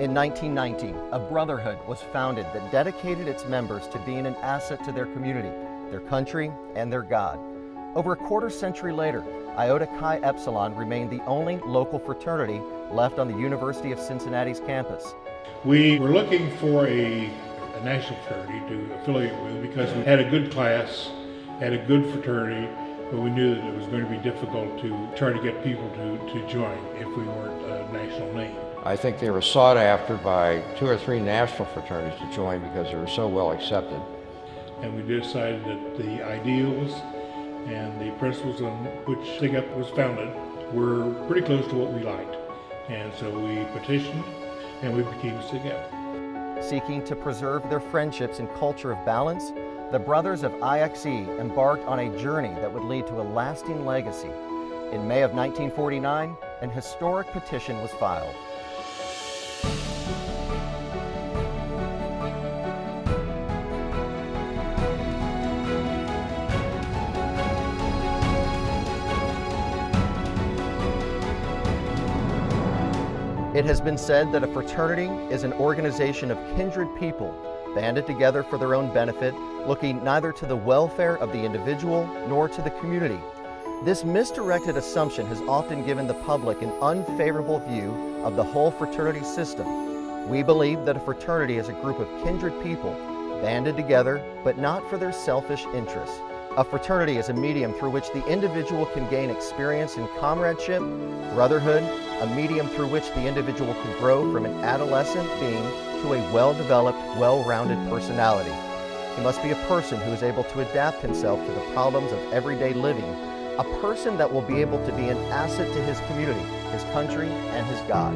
In 1919, a brotherhood was founded that dedicated its members to being an asset to their community, their country, and their God. Over a quarter century later, Iota Chi Epsilon remained the only local fraternity left on the University of Cincinnati's campus. We were looking for a national fraternity to affiliate with because we had a good class, had a good fraternity, but we knew that it was going to be difficult to try to get people to join if we weren't a national name. I think they were sought after by 2 or 3 national fraternities to join because they were so well accepted. And we decided that the ideals and the principles on which SIGEP was founded were pretty close to what we liked. And so we petitioned and we became SIGEP. Seeking to preserve their friendships and culture of balance, the brothers of IXE embarked on a journey that would lead to a lasting legacy. In May of 1949, an historic petition was filed. It has been said that a fraternity is an organization of kindred people, banded together for their own benefit, looking neither to the welfare of the individual nor to the community. This misdirected assumption has often given the public an unfavorable view of the whole fraternity system. We believe that a fraternity is a group of kindred people, banded together, but not for their selfish interests. A fraternity is a medium through which the individual can gain experience in comradeship, brotherhood, a medium through which the individual can grow from an adolescent being to a well-developed, well-rounded personality. He must be a person who is able to adapt himself to the problems of everyday living, a person that will be able to be an asset to his community, his country, and his God.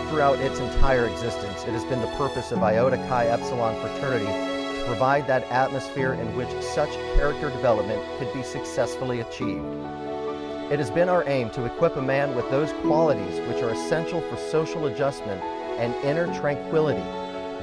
Throughout its entire existence, it has been the purpose of Iota Chi Epsilon fraternity to provide that atmosphere in which such character development could be successfully achieved. It has been our aim to equip a man with those qualities which are essential for social adjustment and inner tranquility.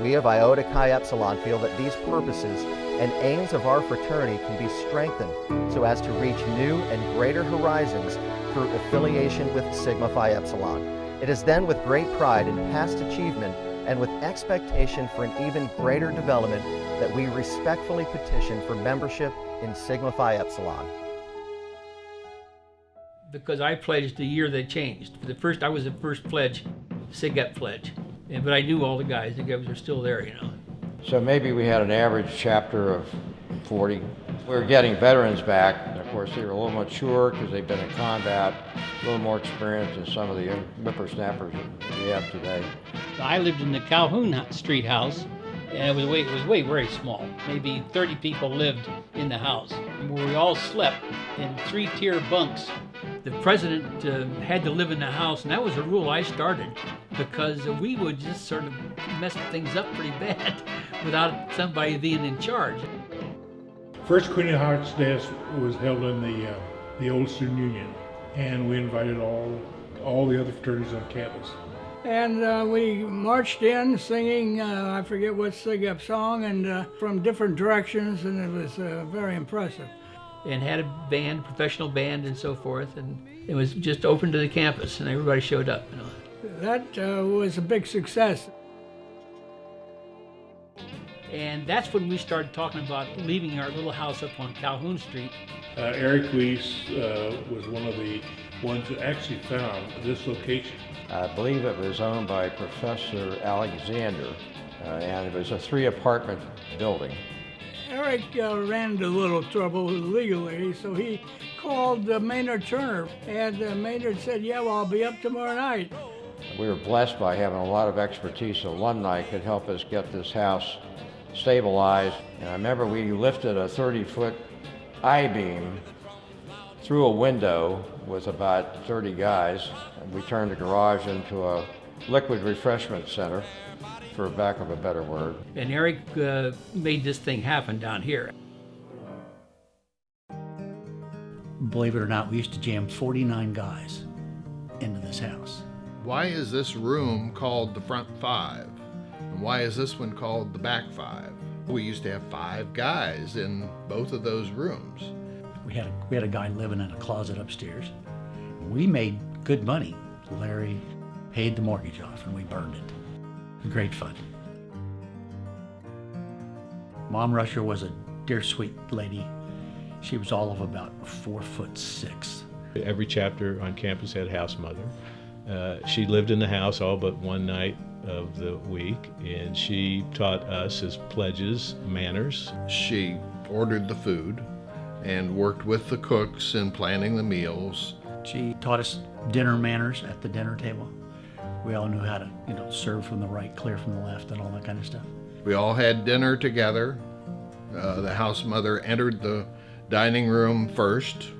We of Iota Chi Epsilon feel that these purposes and aims of our fraternity can be strengthened so as to reach new and greater horizons through affiliation with Sigma Phi Epsilon. It is then with great pride in past achievement and with expectation for an even greater development that we respectfully petition for membership in Sigma Phi Epsilon. Because I pledged the year they changed. I was the first pledge, SIGEP pledge. But I knew all the guys were still there, you know. So maybe we had an average chapter of 40. We were getting veterans back. And of course, they were a little mature because they've been in combat, a little more experienced than some of the whippersnappers that we have today. I lived in the Calhoun Street house, and it was way very small. Maybe 30 people lived in the house, where we all slept in 3-tier bunks. The president had to live in the house, and that was a rule I started because we would just sort of mess things up pretty bad without somebody being in charge. First Queen of Hearts Day was held in the old student union, and we invited all the other fraternities on campus. And we marched in singing, I forget what SIGEP song, and from different directions, and it was very impressive. And had a band, professional band and so forth, and it was just open to the campus and everybody showed up. You know. That was a big success. And that's when we started talking about leaving our little house up on Calhoun Street. Eric Weiss was one of the ones that actually found this location. I believe it was owned by Professor Alexander, and it was a 3-apartment building. Eric ran into a little trouble legally, so he called Maynard Turner, and Maynard said, yeah, well, I'll be up tomorrow night. We were blessed by having a lot of expertise, so one night could help us get this house stabilized. And I remember we lifted a 30-foot I-beam through a window with about 30 guys, and we turned the garage into a liquid refreshment center, for lack of a better word. And Eric made this thing happen down here. Believe it or not, we used to jam 49 guys into this house. Why is this room called the front 5? And why is this one called the back 5? We used to have 5 guys in both of those rooms. We had a guy living in a closet upstairs. We made good money. Larry paid the mortgage off and we burned it. Great fun. Mom Rusher was a dear sweet lady. She was all of about 4'6". Every chapter on campus had house mother. She lived in the house all but one night of the week, and she taught us as pledges manners. She ordered the food and worked with the cooks in planning the meals. She taught us dinner manners at the dinner table. We all knew how to, serve from the right, clear from the left, and all that kind of stuff. We all had dinner together. The house mother entered the dining room first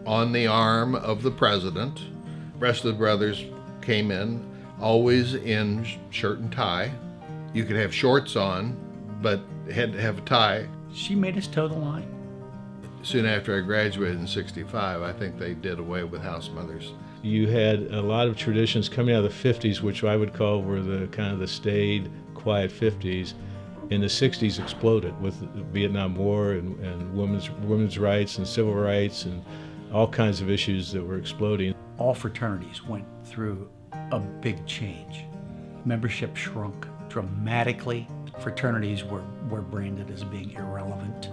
on the arm of the president. The rest of the brothers came in, always in shirt and tie. You could have shorts on, but had to have a tie. She made us toe the line. Soon after I graduated in '65, I think they did away with house mothers. You had a lot of traditions coming out of the 50s, which I would call were the kind of the staid, quiet 50s. In the 60s exploded with the Vietnam War and women's rights and civil rights and all kinds of issues that were exploding. All fraternities went through a big change. Membership shrunk dramatically. Fraternities were branded as being irrelevant.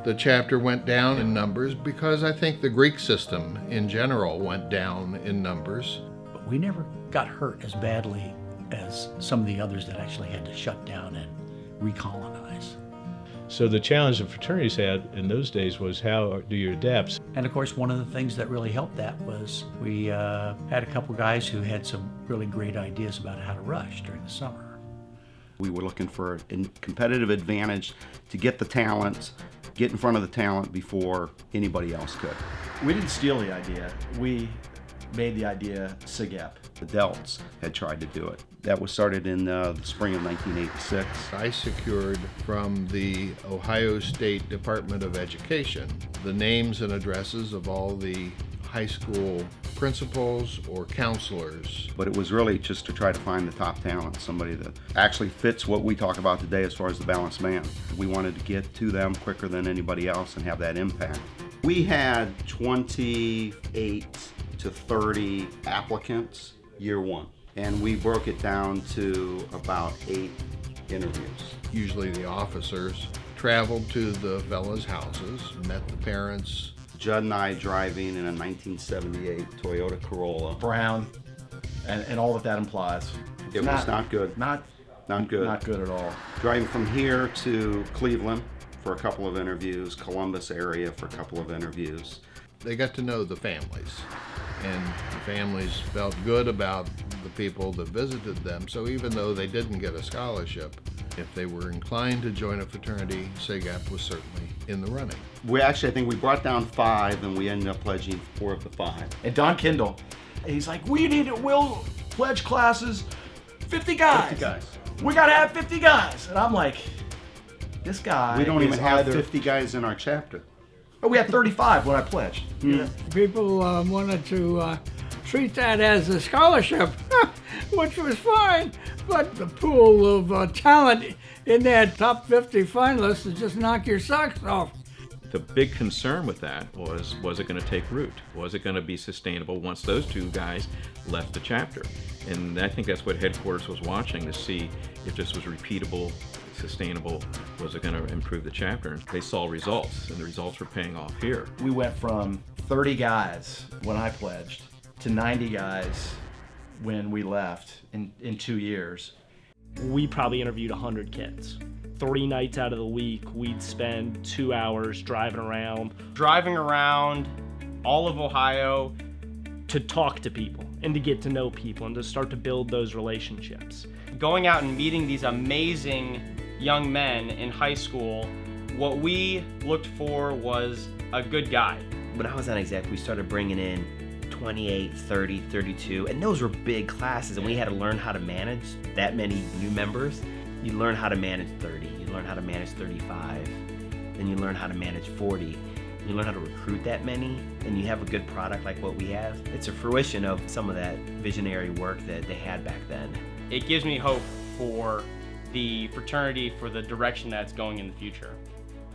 The chapter went down in numbers because I think the Greek system in general went down in numbers. But we never got hurt as badly as some of the others that actually had to shut down and recolonize. So the challenge that fraternities had in those days was how do you adapt? And of course, one of the things that really helped that was we had a couple guys who had some really great ideas about how to rush during the summer. We were looking for a competitive advantage to get the talent, get in front of the talent before anybody else could. We didn't steal the idea. We made the idea SIGEP. The Delts had tried to do it. That was started in the spring of 1986. I secured from the Ohio State Department of Education the names and addresses of all the high school principals or counselors. But it was really just to try to find the top talent, somebody that actually fits what we talk about today as far as the balanced man. We wanted to get to them quicker than anybody else and have that impact. We had 28 to 30 applicants year one, and we broke it down to about 8 interviews. Usually the officers traveled to the fellas' houses, met the parents. Judd and I driving in a 1978 Toyota Corolla. Brown, and all that implies. It was not good. Not good. Not good at all. Driving from here to Cleveland for a couple of interviews, Columbus area for a couple of interviews. They got to know the families, and the families felt good about the people that visited them. So even though they didn't get a scholarship, if they were inclined to join a fraternity, SIGEP was certainly in the running. I think we brought down 5, and we ended up pledging 4 of the 5. And Don Kindle, he's like, we'll pledge classes, 50 guys. 50 guys. We gotta have 50 guys. And I'm like, this guy. We don't even have either 50 guys in our chapter. Oh, we had 35 when I pledged. People wanted to treat that as a scholarship, which was fine, but the pool of talent in that top 50 finalists is just knock your socks off. The big concern with that was it going to take root? Was it going to be sustainable once those 2 guys left the chapter? And I think that's what headquarters was watching to see if this was repeatable, sustainable, was it going to improve the chapter? And they saw results, and the results were paying off here. We went from 30 guys when I pledged to 90 guys when we left in 2 years. We probably interviewed 100 kids. 3 nights out of the week, we'd spend 2 hours driving around all of Ohio to talk to people and to get to know people and to start to build those relationships. Going out and meeting these amazing young men in high school, what we looked for was a good guy. When I was on exec, we started bringing in 28, 30, 32, and those were big classes, and we had to learn how to manage that many new members. You learn how to manage 30, you learn how to manage 35, then you learn how to manage 40. You learn how to recruit that many, and you have a good product like what we have. It's a fruition of some of that visionary work that they had back then. It gives me hope for the fraternity, for the direction that's going in the future.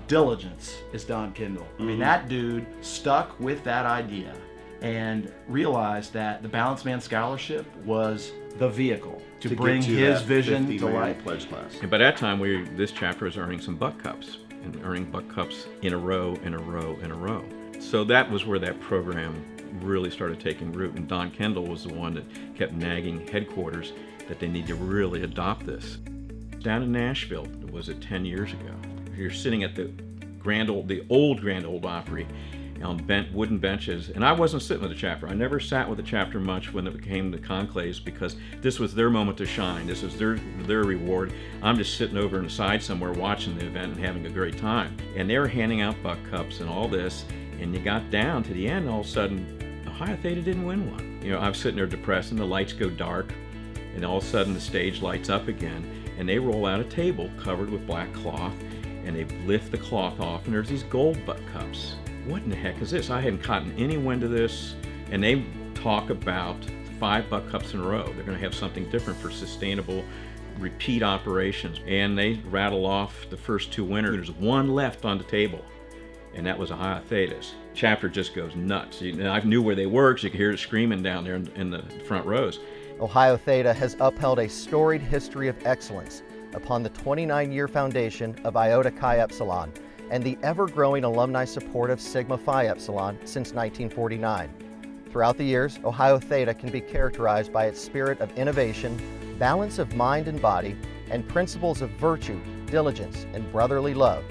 Diligence is Don Kindle. I mean, that dude stuck with that idea and realized that the Balanced Man Scholarship was the vehicle to get bring to his that vision 50 to man life. pledge class. And by that time, this chapter was earning some buck cups, and earning buck cups in a row, in a row, in a row. So that was where that program really started taking root. And Don Kendall was the one that kept nagging headquarters that they need to really adopt this. Down in Nashville, was it 10 years ago? You're sitting at the old Grand Ole Opry on wooden benches, and I wasn't sitting with the chapter. I never sat with the chapter much when it came to conclaves because this was their moment to shine. This was their reward. I'm just sitting over on the side somewhere watching the event and having a great time. And they were handing out buck cups and all this, and you got down to the end, and all of a sudden, Ohio Theta didn't win one. You know, I was sitting there depressed, and the lights go dark, and all of a sudden the stage lights up again, and they roll out a table covered with black cloth, and they lift the cloth off, and there's these gold buck cups. What in the heck is this? I hadn't gotten any wind of this. And they talk about 5 buck cups in a row. They're going to have something different for sustainable repeat operations. And they rattle off the first 2 winners. There's one left on the table, and that was Ohio Theta's. Chapter just goes nuts. I knew where they were because you could hear it screaming down there in the front rows. Ohio Theta has upheld a storied history of excellence upon the 29-year foundation of Iota Chi Epsilon and the ever-growing alumni support of Sigma Phi Epsilon since 1949. Throughout the years, Ohio Theta can be characterized by its spirit of innovation, balance of mind and body, and principles of virtue, diligence, and brotherly love,